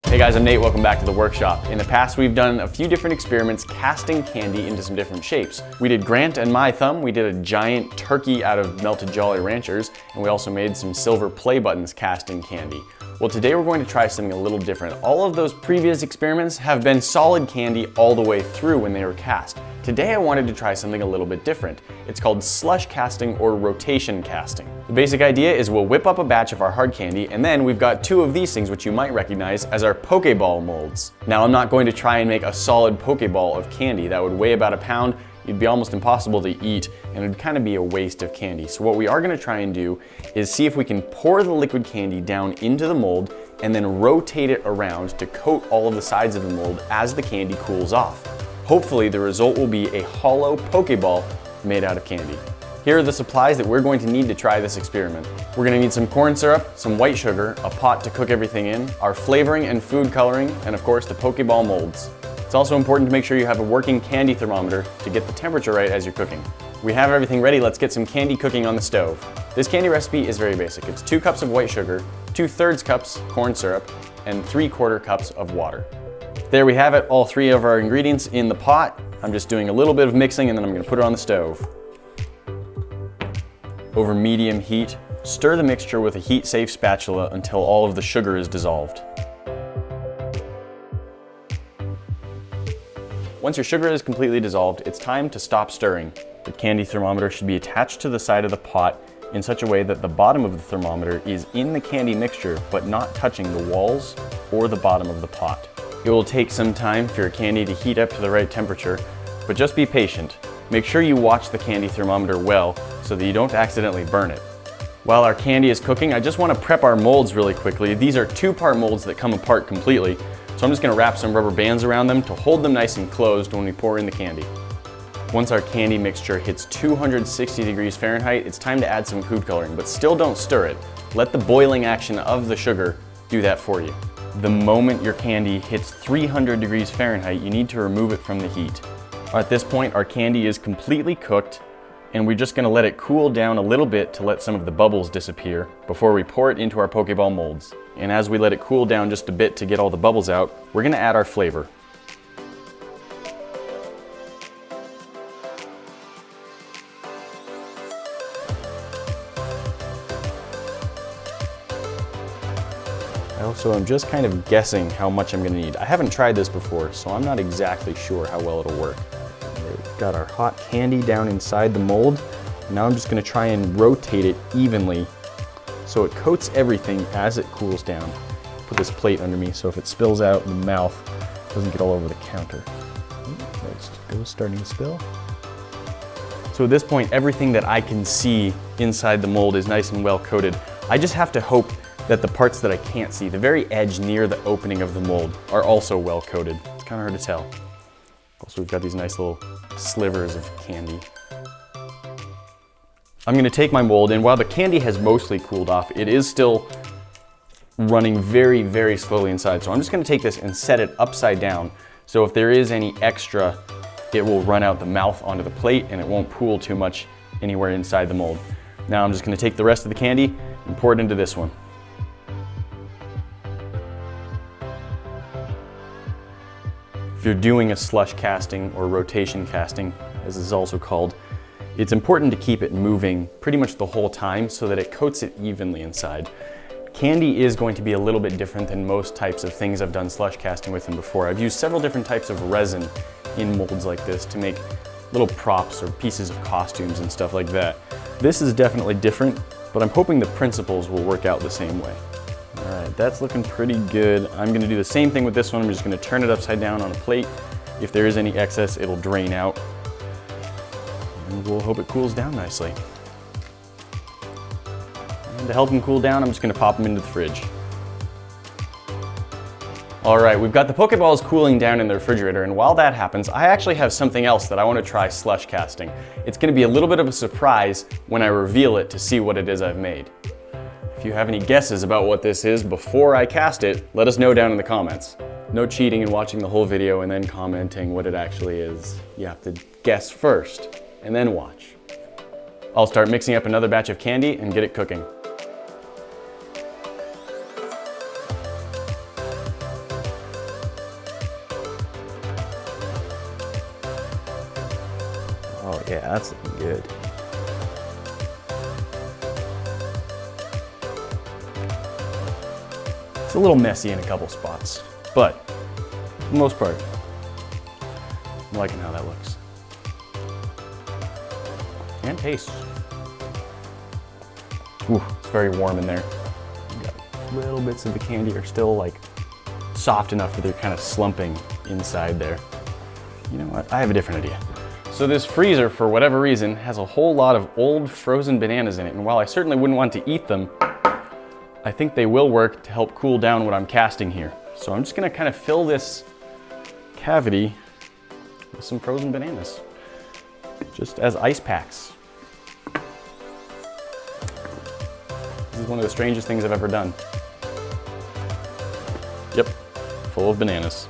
Hey guys, I'm Nate, welcome back to the workshop. In the past, we've done a few different experiments casting candy into some different shapes. We did Grant and my thumb, we did a giant turkey out of melted Jolly Ranchers, and we also made some silver play buttons casting candy. Well, today we're going to try something a little different. All of those previous experiments have been solid candy all the way through when they were cast. Today I wanted to try something a little bit different. It's called slush casting or rotation casting. The basic idea is we'll whip up a batch of our hard candy, and then we've got two of these things which you might recognize as our Pokeball molds. Now I'm not going to try and make a solid Pokeball of candy. That would weigh about a pound. It'd be almost impossible to eat, and it'd kind of be a waste of candy. So what we are gonna try and do is see if we can pour the liquid candy down into the mold and then rotate it around to coat all of the sides of the mold as the candy cools off. Hopefully the result will be a hollow Pokeball made out of candy. Here are the supplies that we're going to need to try this experiment. We're gonna need some corn syrup, some white sugar, a pot to cook everything in, our flavoring and food coloring, and of course the Pokeball molds. It's also important to make sure you have a working candy thermometer to get the temperature right as you're cooking. We have everything ready, let's get some candy cooking on the stove. This candy recipe is very basic. It's 2 cups of white sugar, 2/3 cups corn syrup, and 3/4 cups of water. There we have it, all 3 of our ingredients in the pot. I'm just doing a little bit of mixing and then I'm gonna put it on the stove. Over medium heat, stir the mixture with a heat-safe spatula until all of the sugar is dissolved. Once your sugar is completely dissolved, it's time to stop stirring. The candy thermometer should be attached to the side of the pot in such a way that the bottom of the thermometer is in the candy mixture but not touching the walls or the bottom of the pot. It will take some time for your candy to heat up to the right temperature, but just be patient. Make sure you watch the candy thermometer well so that you don't accidentally burn it. While our candy is cooking, I just want to prep our molds really quickly. These are 2-part molds that come apart completely, so I'm just going to wrap some rubber bands around them to hold them nice and closed when we pour in the candy. Once our candy mixture hits 260 degrees Fahrenheit, it's time to add some food coloring, but still don't stir it. Let the boiling action of the sugar do that for you. The moment your candy hits 300 degrees Fahrenheit, you need to remove it from the heat. At this point, our candy is completely cooked, and we're just gonna let it cool down a little bit to let some of the bubbles disappear before we pour it into our Pokeball molds. And as we let it cool down just a bit to get all the bubbles out, we're gonna add our flavor. I also am just kind of guessing how much I'm gonna need. I haven't tried this before, so I'm not exactly sure how well it'll work. We've got our hot candy down inside the mold. Now I'm just gonna try and rotate it evenly so it coats everything as it cools down. Put this plate under me so if it spills out in the mouth, it doesn't get all over the counter. There it's starting to spill. So at this point, everything that I can see inside the mold is nice and well coated. I just have to hope that the parts that I can't see, the very edge near the opening of the mold, are also well coated. It's kind of hard to tell. Also, we've got these nice little slivers of candy. I'm gonna take my mold, and while the candy has mostly cooled off, it is still running very, very slowly inside. So I'm just gonna take this and set it upside down. So if there is any extra, it will run out the mouth onto the plate and it won't pool too much anywhere inside the mold. Now I'm just gonna take the rest of the candy and pour it into this one. If you're doing a slush casting or rotation casting, as it's also called, it's important to keep it moving pretty much the whole time so that it coats it evenly inside. Candy is going to be a little bit different than most types of things I've done slush casting with them before. I've used several different types of resin in molds like this to make little props or pieces of costumes and stuff like that. This is definitely different, but I'm hoping the principles will work out the same way. All right, that's looking pretty good. I'm gonna do the same thing with this one. I'm just gonna turn it upside down on a plate. If there is any excess, it'll drain out. And we'll hope it cools down nicely. And to help them cool down, I'm just gonna pop them into the fridge. All right, we've got the Pokeballs cooling down in the refrigerator, and while that happens, I actually have something else that I wanna try slush casting. It's gonna be a little bit of a surprise when I reveal it to see what it is I've made. If you have any guesses about what this is before I cast it, let us know down in the comments. No cheating and watching the whole video and then commenting what it actually is. You have to guess first and then watch. I'll start mixing up another batch of candy and get it cooking. Yeah, that's looking good. It's a little messy in a couple spots, but for the most part, I'm liking how that looks. And tastes. Ooh, it's very warm in there. Little bits of the candy are still like soft enough that they're kind of slumping inside there. You know what? I have a different idea. So this freezer, for whatever reason, has a whole lot of old frozen bananas in it. And while I certainly wouldn't want to eat them, I think they will work to help cool down what I'm casting here. So I'm just gonna kind of fill this cavity with some frozen bananas, just as ice packs. This is one of the strangest things I've ever done. Yep, full of bananas.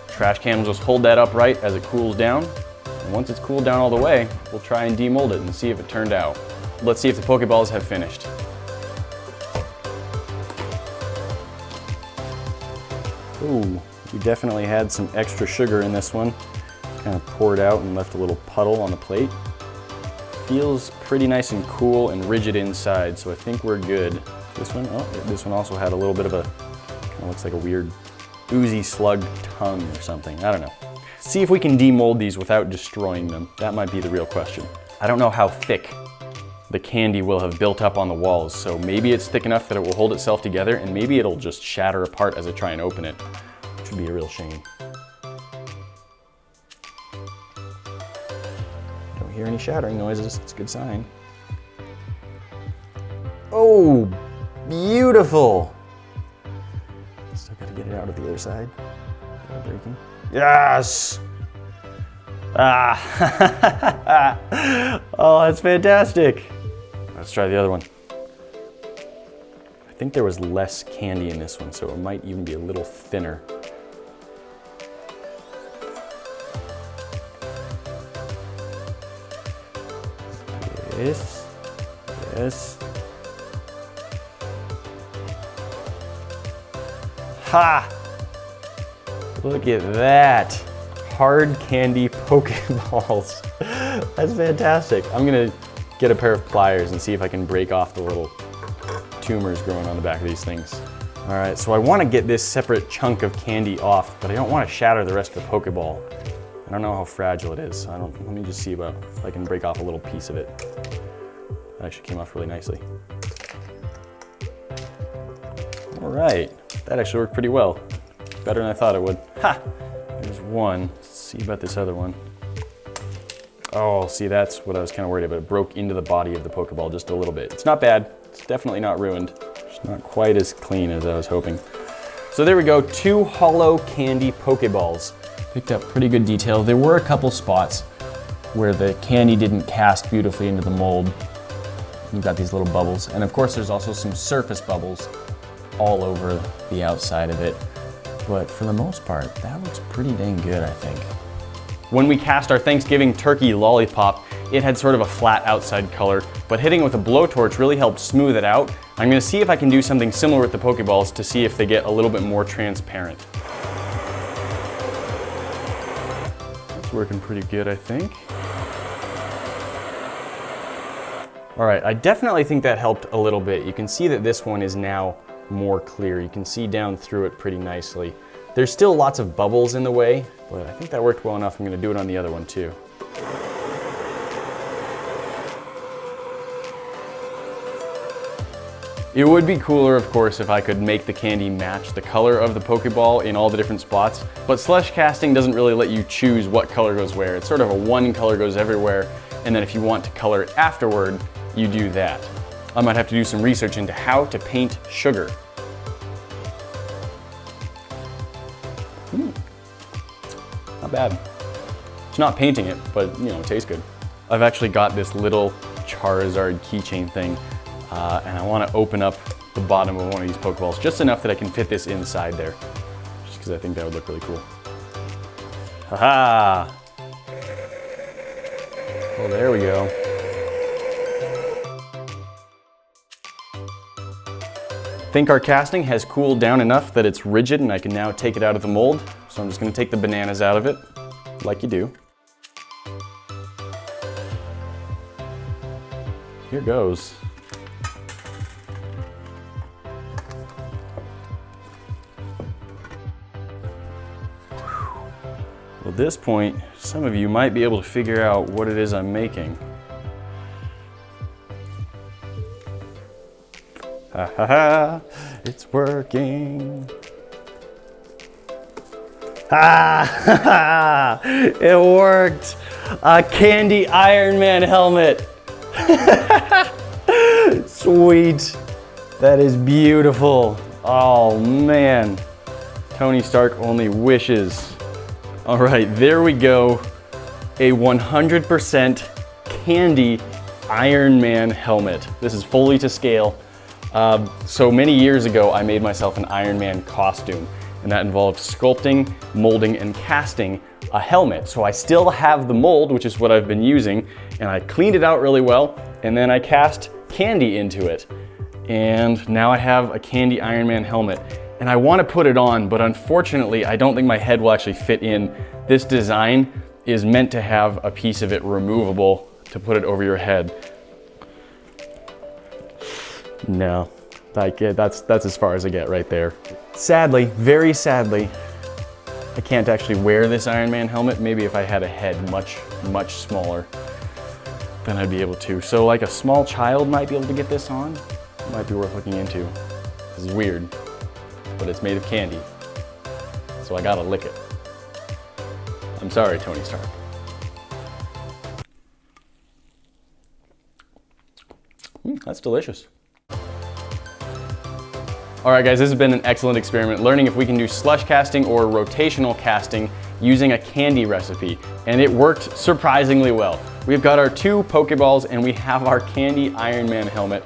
Trash can will just hold that upright as it cools down. And once it's cooled down all the way, we'll try and demold it and see if it turned out. Let's see if the Pokeballs have finished. Ooh, we definitely had some extra sugar in this one. Kind of poured out and left a little puddle on the plate. Feels pretty nice and cool and rigid inside, so I think we're good. This one, oh, this one also had a little bit of a, kind of looks like a weird oozy slug tongue or something. I don't know. See if we can demold these without destroying them. That might be the real question. I don't know how thick the candy will have built up on the walls, so maybe it's thick enough that it will hold itself together, and maybe it'll just shatter apart as I try and open it, which would be a real shame. Don't hear any shattering noises, it's a good sign. Oh, beautiful! Still gotta get it out of the other side. Breaking. Yes! Ah! Oh, that's fantastic. Let's try the other one. I think there was less candy in this one, so it might even be a little thinner. Yes. Yes. Ha! Look at that. Hard candy Pokeballs. That's fantastic. I'm gonna get a pair of pliers and see if I can break off the little tumors growing on the back of these things. All right, so I wanna get this separate chunk of candy off, but I don't wanna shatter the rest of the Pokeball. I don't know how fragile it is. Let me just see about if I can break off a little piece of it. That actually came off really nicely. All right, that actually worked pretty well. Better than I thought it would. Ha! There's one. Let's see about this other one. Oh, see, that's what I was kind of worried about. It broke into the body of the Pokeball just a little bit. It's not bad. It's definitely not ruined. It's not quite as clean as I was hoping. So there we go, 2 hollow candy Pokeballs. Picked up pretty good detail. There were a couple spots where the candy didn't cast beautifully into the mold. You've got these little bubbles. And of course, there's also some surface bubbles all over the outside of it. But for the most part, that looks pretty dang good, I think. When we cast our Thanksgiving turkey lollipop, it had sort of a flat outside color, but hitting it with a blowtorch really helped smooth it out. I'm gonna see if I can do something similar with the Pokeballs to see if they get a little bit more transparent. It's working pretty good, I think. All right, I definitely think that helped a little bit. You can see that this one is now more clear. You can see down through it pretty nicely. There's still lots of bubbles in the way, but I think that worked well enough. I'm gonna do it on the other one too. It would be cooler, of course, if I could make the candy match the color of the Pokeball in all the different spots, but slush casting doesn't really let you choose what color goes where. It's sort of a one color goes everywhere, and then if you want to color it afterward, you do that. I might have to do some research into how to paint sugar. Not bad. It's not painting it, but you know, it tastes good. I've actually got this little Charizard keychain thing, and I want to open up the bottom of one of these Pokeballs just enough that I can fit this inside there, just because I think that would look really cool. Haha! Oh, there we go. I think our casting has cooled down enough that it's rigid and I can now take it out of the mold. So I'm just gonna take the bananas out of it, like you do. here goes. Well, at this point, some of you might be able to figure out what it is I'm making. Ha ha ha, it's working. Ah, it worked. A candy Iron Man helmet. Sweet. That is beautiful. Oh man. Tony Stark only wishes. All right, there we go. A 100% candy Iron Man helmet. This is fully to scale. So many years ago, I made myself an Iron Man costume, and that involved sculpting, molding, and casting a helmet. So I still have the mold, which is what I've been using, and I cleaned it out really well, and then I cast candy into it. And now I have a candy Iron Man helmet. And I want to put it on, but unfortunately, I don't think my head will actually fit in. This design is meant to have a piece of it removable to put it over your head. No, that's as far as I get right there. Sadly, very sadly, I can't actually wear this Iron Man helmet. Maybe if I had a head much, much smaller, then I'd be able to. So like a small child might be able to get this on. It might be worth looking into. This is weird, but it's made of candy, so I gotta lick it. I'm sorry, Tony Stark. That's delicious. All right guys, this has been an excellent experiment, learning if we can do slush casting or rotational casting using a candy recipe, and it worked surprisingly well. We've got our 2 Pokeballs and we have our candy Iron Man helmet,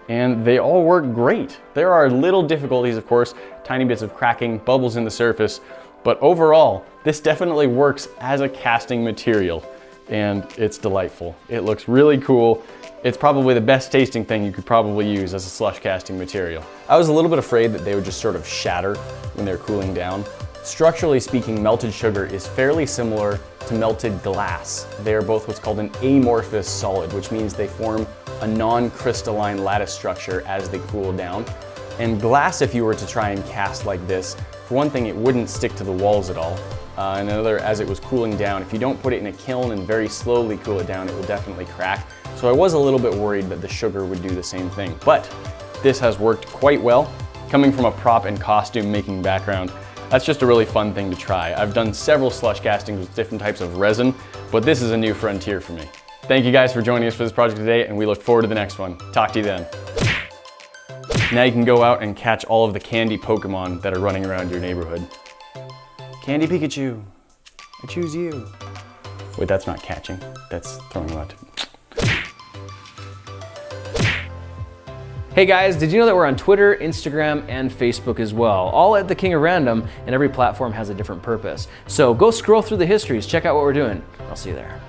and they all work great. There are little difficulties, of course, tiny bits of cracking, bubbles in the surface, but overall, this definitely works as a casting material, and it's delightful. It looks really cool. It's probably the best tasting thing you could probably use as a slush casting material. I was a little bit afraid that they would just sort of shatter when they're cooling down. Structurally speaking, melted sugar is fairly similar to melted glass. They are both what's called an amorphous solid, which means they form a non-crystalline lattice structure as they cool down. And glass, if you were to try and cast like this, for one thing, it wouldn't stick to the walls at all. And another, as it was cooling down, if you don't put it in a kiln and very slowly cool it down, it will definitely crack. So I was a little bit worried that the sugar would do the same thing, but this has worked quite well. Coming from a prop and costume making background, that's just a really fun thing to try. I've done several slush castings with different types of resin, but this is a new frontier for me. Thank you guys for joining us for this project today, and we look forward to the next one. Talk to you then. Now you can go out and catch all of the candy Pokemon that are running around your neighborhood. Candy Pikachu, I choose you. Wait, that's not catching, that's throwing them out. Hey guys, did you know that we're on Twitter, Instagram, and Facebook as well? All at The King of Random, and every platform has a different purpose. So go scroll through the histories, check out what we're doing. I'll see you there.